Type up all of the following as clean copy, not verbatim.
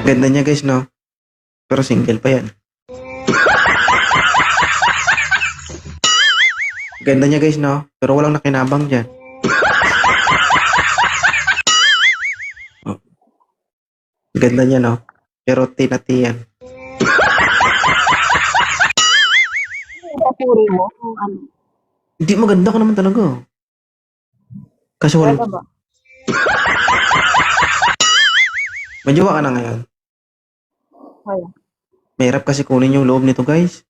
Ganda niya guys, no? Pero single pa yan. Ganda niya guys, no? Pero walang nakinabang dyan. Oh. Ganda niya, no? Pero tinati yan. Papuri mo kung ano. Hindi, maganda ka naman talaga. Kasi Talaga walang... ba? May jowa ka na ngayon. Wala. Mahirap kasi kunin yung loob nito guys.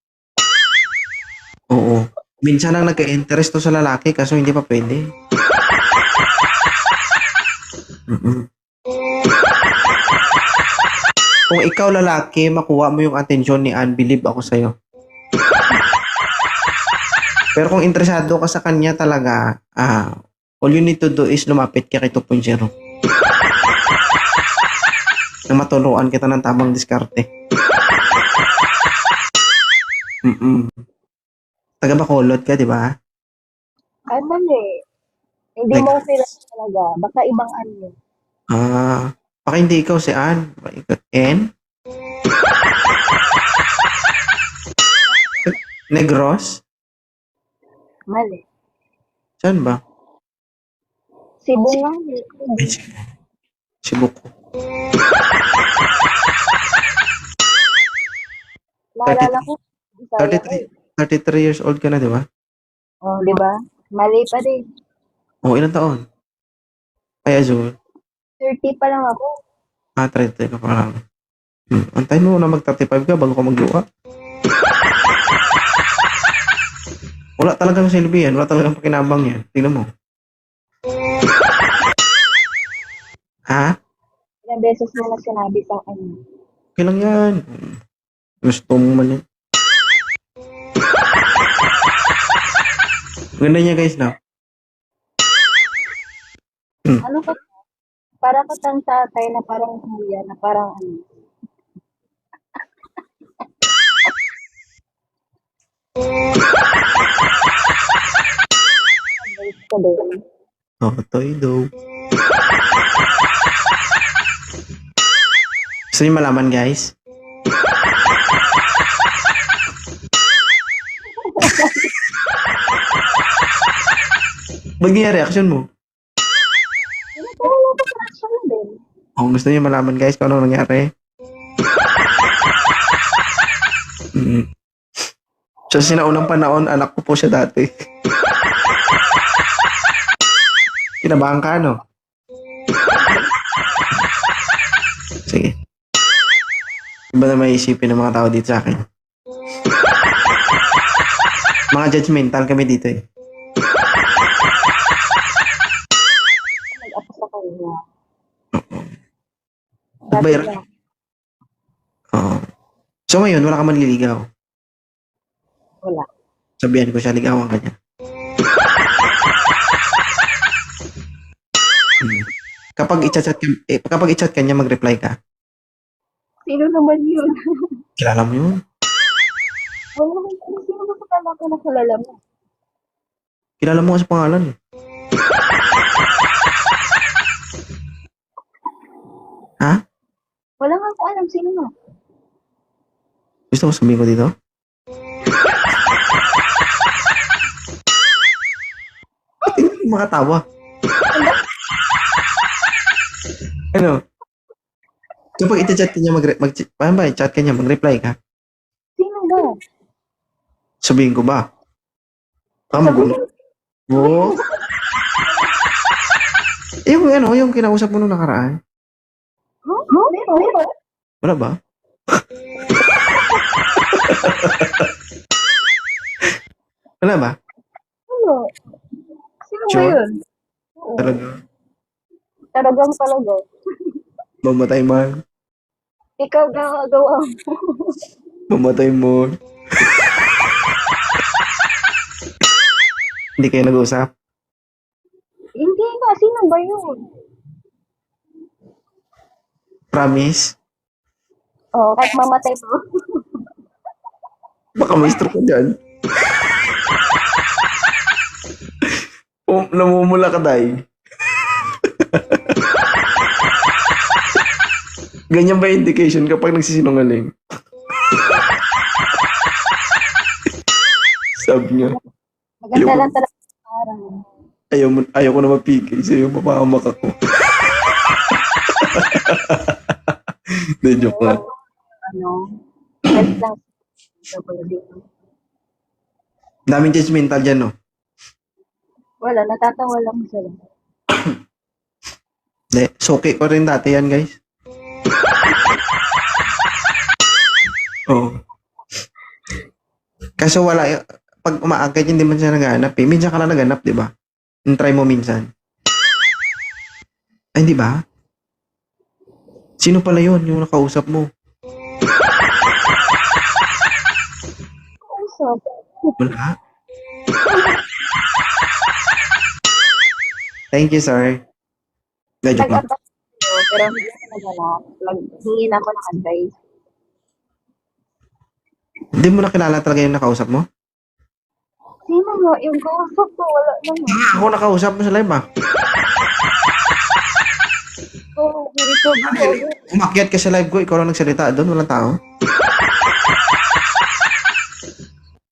Oo. Minsan lang nagka-interest to sa lalaki kaso hindi pa pwede. Mm-mm. Kung ikaw lalaki, makuha mo yung atensyon ni Ann, believe ako sa'yo. Pero kung interesado ka sa kanya talaga, all you need to do is lumapit ka kay 2.0. Na maturuan kita ng tamang diskarte. Taga Bacolod ka, di ba? Ay, mali. Hindi mo sila talaga. Baka ibang ano. Baka hindi ikaw si Ann. N? Negros? Mali. Saan ba? Cebu nga. Ay, Cebu ko. Naalala ko. Bisaya ko. 33 years old ka na, di ba? Oh, di ba? Mali pa din. Ilang taon? Ay, Azul. 30 pa lang ako. 30 ka pa lang. Antayin mo na mag-35 ka bago ka magluwa. Wala talagang silbi yan. Wala talagang pakinabang yan. Tingnan mo. Ha? Ilang beses mo na sinabi sa akin. Okay lang yan. Gusto mo man yan. Ganda niya guys na. Ano ka? Para ka tang tatay na parang kuya, na parang ano. Ka din. Totoy daw. Gusto niyo malaman guys? Ba't ganyan reaction mo? Ano pa wala pa reaction din? Gusto niyo malaman guys kung ano nangyari? Sa sinaunang panahon, anak ko po siya dati. Kinabahan ka, no? Sige. Iba na may isipin ng mga tao dito sa akin. Mga judgmental kami dito eh. Nag-apo sa kanya. Nagbayar? Oo. So ngayon, wala ka manliligaw. Wala. Sabihan ko siya, ligawan ka niya. Kapag i-chat ka niya, mag-reply ka. Sino naman yun? Kilala mo yun? Wala naman. Sino ba sa kanya ko nakilala mo? Kilala mo kasi pangalan eh. Ha? Wala nga ako alam sino mo. Gusto mo sabihin ko dito? Ba't hindi makatawa? Ano? Kapag i-chat ka niya, paano ba i-chat ka niya, mag-reply ka? Sino ba? Sabihin ko ba? Magulo. Oo. Yung kinausap mo nung nakaraan. Huh? Meron? Wala ba? Wala ba? Ano? Sino ba Sure? yun? Talaga? Talagang talaga. Mamatay man. Ikaw gagawa mo. Mamatay mo. Hindi kayo nag-uusap? Hindi nga. Sino ba yun? Promise? Oh, kahit mamatay mo. Baka may stroke ka dyan. Namumula ka, Day. Ganyan ba yung indication kapag nagsisinungaling? Sabi niya, Maganda ayoko, lang talaga parang, ayaw ko na mapigay sa'yo, mapahamak ako. Hindi, joke lang. ano, friends lang. Double date. Daming judgmental dyan, no? Wala, natatawa lang sila. Hindi, suki ko rin dati yan, guys. Oo. Kaso wala, pag umaagad hindi man siya naghahanap eh. Minsan ka lang naghanap, di ba? Try mo minsan. Ay, di ba? Sino pala yun, yung nakausap mo? So, Wala. Thank you, sir. Hindi, joke lang. nag-apply ako, pero hindi ako naganap. Naghingi na ako ng advice. Hindi mo na kilala talaga yung nakausap mo? Sino mo? Yung kausap ko, wala naman. Ako nakausap mo sa live, ah. Oo, ganito, ganito. Umakyat ka sa live ko, ikaw lang nagsalita doon, walang tao.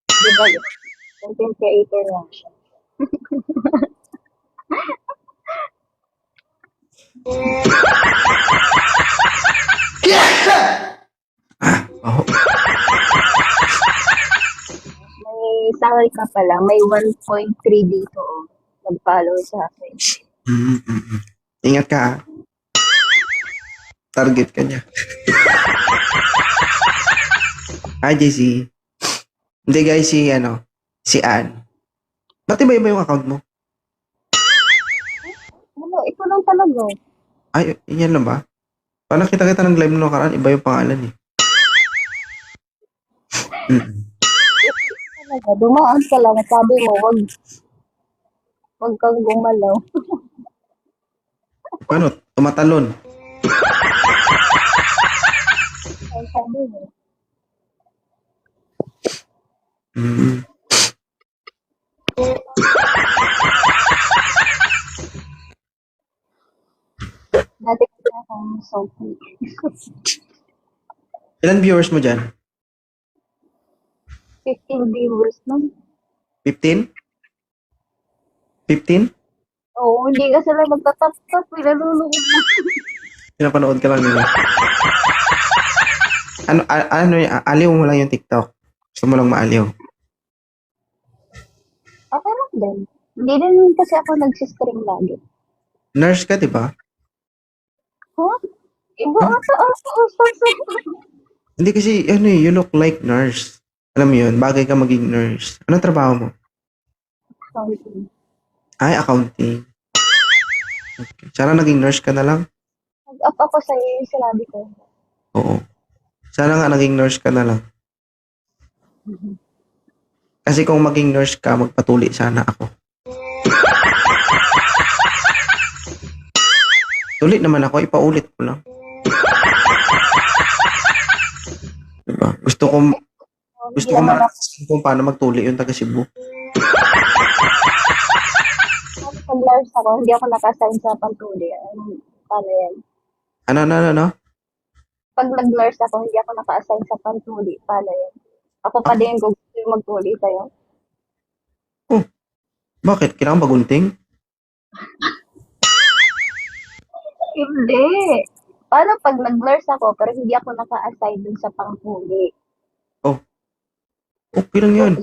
Di ba? Content creator lang siya. Oh, May salary ka pala, may 1.3 dito, oh. Nag-follow sa akin. Ingat ka, ah. Target ka niya. Hi, JC. Hindi, guys, si Ann. Ba't iba-iba yung account mo? Ano, ito lang talaga. Ay, yan lang ba? Parang kita-kita ng live mo nakaraan, iba yung pangalan eh. Talaga, dumaan ka lang. Sabi mo, wag kang gumalaw. Paano? Tumatalon. Ay, sabi mo. Mm. Dati kasi akong Sophie. Ilan viewers mo dyan? 15 viewers nun. 15? 15? Oo, hindi ka sila magtatap-tap. Pinalulunod na. Pinapanood ka lang nila. Aliw mo lang yung TikTok. Gusto mo lang maaliw. Okay lang din. Hindi din kasi ako nagsistream lagi. Nurse ka, di ba? Huh? Iba ata ako. Hindi kasi, you look like nurse. Alam mo yun, bagay ka maging nurse. Anong trabaho mo? Something. Ay, accounting. Okay. Sana naging nurse ka na lang? Nag-up ako sa iyo yung sinabi ko. Oo. Sana nga naging nurse ka na lang. Kasi kung maging nurse ka, magpatuli sana ako. Tulit naman ako, ipaulit ko lang. Diba? Gusto ko Hindi naman ako. malaman kung paano magtuli yung taga Cebu. Pag-nurse ako, hindi ako naka-assign sa pantuli. Paano yan? Ano? Pag nag-nurse ako, hindi ako naka-assign sa pantuli. Paano yan? Ako pa din kung gusto yung magtuli sa'yo. Oh, bakit? Kailangan bagunting? Hindi. Paano pag nag-nurse ako, pero hindi ako naka-assign dun sa pangtuli? Oh, okay lang yun.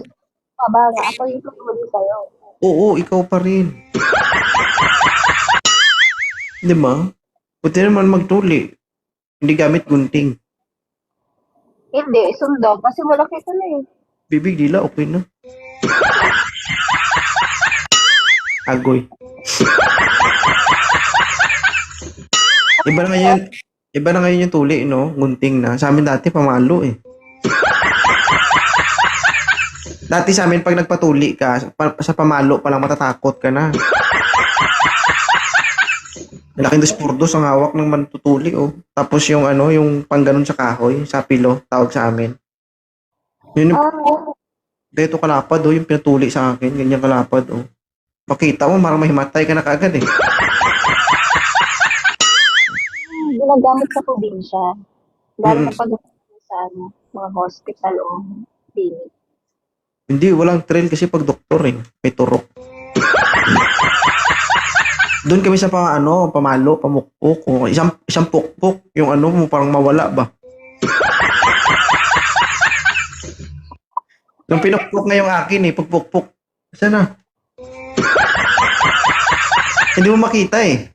Pabaga, ako yung tutuli sa'yo. Oo, ikaw pa rin. Di ba? Buti naman magtuli. Hindi gamit gunting. Hindi, sundo. Kasi malaki ka na eh. Bibig dila, okay na. Agoy. Iba na ngayon yung tuli, no? Gunting na. Sa amin dati, pamalo eh. Dati sa amin, pag nagpatuli ka, sa pamalo pa lang matatakot ka na. Laking dos ang hawak ng mantutuli, oh. Tapos yung yung pangganon sa kahoy, sa pilo, tawag sa amin. Yun yung, dito kalapad, oh, yung pinatuli sa akin, ganyan kalapad, oh. Makita mo, parang mahimatay ka na kaagad, eh. ginagamit sa probinsya. Lalo na Mm. pag sa mga hospital o clinic. Hindi, walang trail kasi pag doktor eh. May turok. Doon kami sa pamalo, pamukpok. O, isang pukpok. Yung mo parang mawala ba? Nung pinukpok na yung akin eh, pagpukpok. Saan na? Hindi mo makita eh.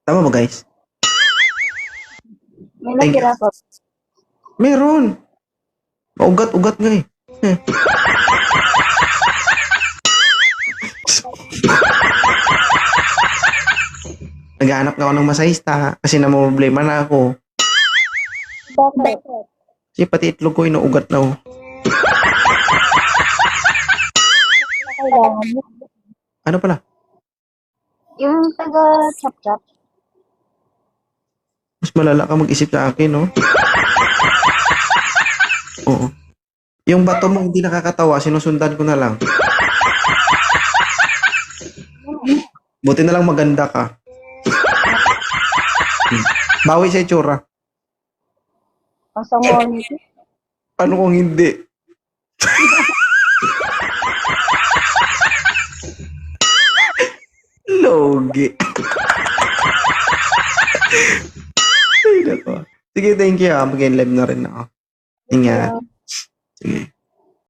Tama ba guys? May Thank you. natira pa. Meron. Ugat-ugat nga eh. Naghahanap nga ako ng masahista kasi namumblema na ako. Bakit? Kasi pati itlog ko inuugat na oh. Kailangan mo. Ano pala? Yung taga-chop-chop. Mas malala ka mag-isip sa akin, no? Oo. Yung bato mo hindi nakakatawa, sinusundan ko na lang. Buti na lang maganda ka. Bawi sa itsura. Ang sama nito. Paano kung hindi? Logi. Ay, nako. Sige, thank you. Mag-live na rin ako. Ingat. Sige.